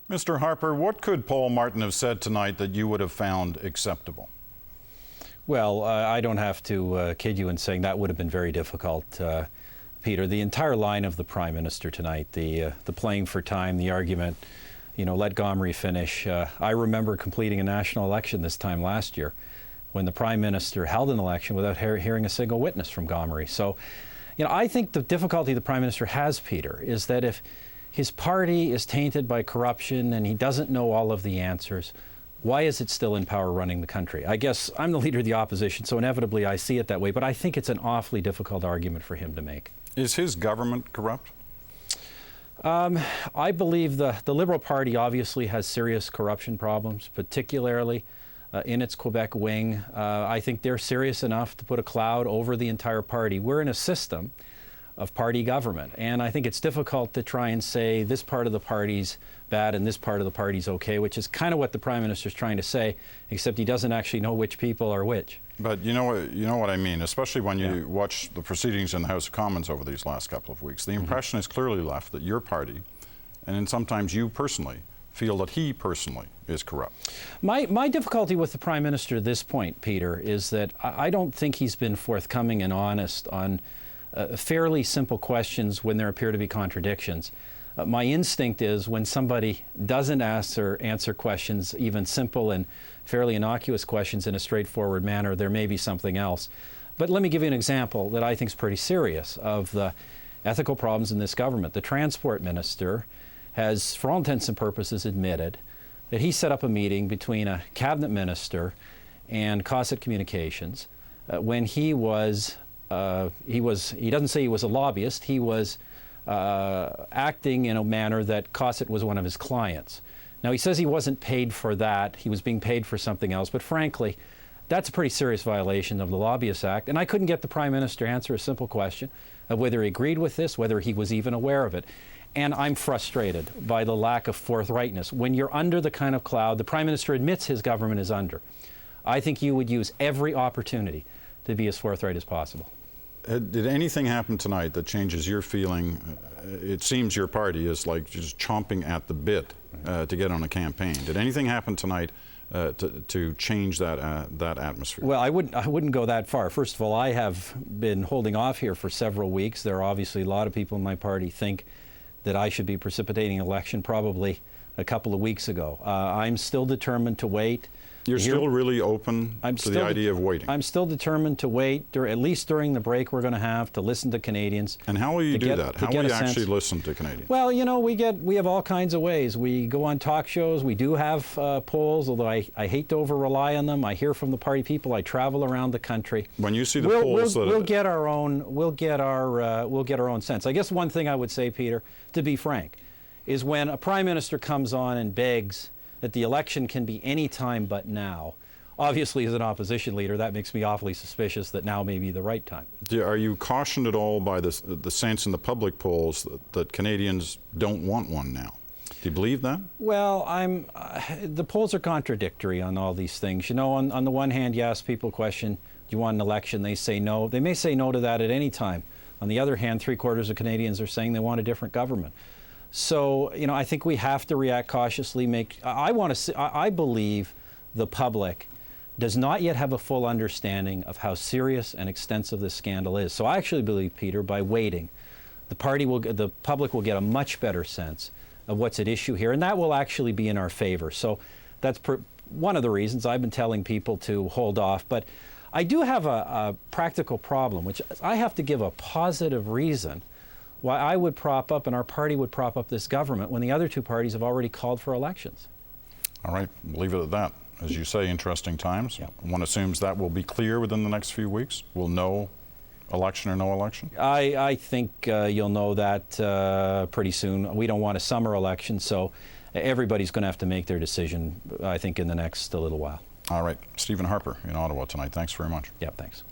Mr. Harper, what could Paul Martin have said tonight that you would have found acceptable? Well, I don't have to kid you in saying that would have been very difficult, Peter. The entire line of the Prime Minister tonight, the playing for time, the argument, you know, let Gomery finish. I remember completing a national election this time last year when the Prime Minister held an election without hearing a single witness from Gomery. So, you know, I think the difficulty the Prime Minister has, Peter, is that if his party is tainted by corruption and he doesn't know all of the answers, why is it still in power running the country? I guess I'm the leader of the opposition, so inevitably I see it that way, but I think it's an awfully difficult argument for him to make. Is his government corrupt? I believe the Liberal Party obviously has serious corruption problems, particularly in its Quebec wing. I think they're serious enough to put a cloud over the entire party. We're in a system of party government, and I think it's difficult to try and say this part of the party's bad and this part of the party's okay, which is kind of what the Prime Minister's trying to say, except he doesn't actually know which people are which. But you know what I mean, especially when you watch the proceedings in the House of Commons over these last couple of weeks. The impression is clearly left that your party, and then sometimes you personally, feel that he personally is corrupt. My difficulty with the Prime Minister at this point, Peter, is that I don't think he's been forthcoming and honest on fairly simple questions when there appear to be contradictions. My instinct is when somebody doesn't answer questions, even simple and fairly innocuous questions, in a straightforward manner, there may be something else. But let me give you an example that I think is pretty serious of the ethical problems in this government. The Transport Minister has, for all intents and purposes, admitted that he set up a meeting between a cabinet minister and Cosset Communications when he doesn't say he was a lobbyist, he was acting in a manner that Cosset was one of his clients. Now, he says he wasn't paid for that, he was being paid for something else, but frankly, that's a pretty serious violation of the Lobbyist Act, and I couldn't get the Prime Minister to answer a simple question of whether he agreed with this, whether he was even aware of it. And I'm frustrated by the lack of forthrightness. When you're under the kind of cloud the Prime Minister admits his government is under, I think you would use every opportunity to be as forthright as possible. Did anything happen tonight that changes your feeling? It seems your party is like just chomping at the bit to get on a campaign. Did anything happen tonight to change that atmosphere? Well, I wouldn't go that far. First of all, I have been holding off here for several weeks. There are obviously a lot of people in my party think that I should be precipitating an election probably a couple of weeks ago. I'm still determined to wait. You're still really open to the idea of waiting? I'm still determined to wait, at least during the break we're going to have, to listen to Canadians. And how will you do that? How will you actually listen to Canadians? Well, you know, we have all kinds of ways. We go on talk shows. We do have polls, although I hate to over-rely on them. I hear from the party people. I travel around the country. When you see the polls, we'll get our own sense. I guess one thing I would say, Peter, to be frank, is when a Prime Minister comes on and begs that the election can be any time but now. Obviously, as an opposition leader, that makes me awfully suspicious that now may be the right time. Are you cautioned at all by the sense in the public polls that Canadians don't want one now? Do you believe that? Well, the polls are contradictory on all these things. You know, on the one hand, you ask people a question, do you want an election? They say no. They may say no to that at any time. On the other hand, 3/4 of Canadians are saying they want a different government. So, you know, I think we have to react cautiously. I believe the public does not yet have a full understanding of how serious and extensive this scandal is. So I actually believe, Peter, by waiting, the public will get a much better sense of what's at issue here, and that will actually be in our favor. So that's one of the reasons I've been telling people to hold off. But I do have a practical problem, which I have to give a positive reason why I would prop up and our party would prop up this government when the other two parties have already called for elections. All right, we'll leave it at that. As you say, interesting times. Yep. One assumes that will be clear within the next few weeks. We'll know election or no election? I think you'll know that pretty soon. We don't want a summer election, so everybody's going to have to make their decision, I think, in the next little while. All right. Stephen Harper in Ottawa tonight. Thanks very much. Yeah, thanks.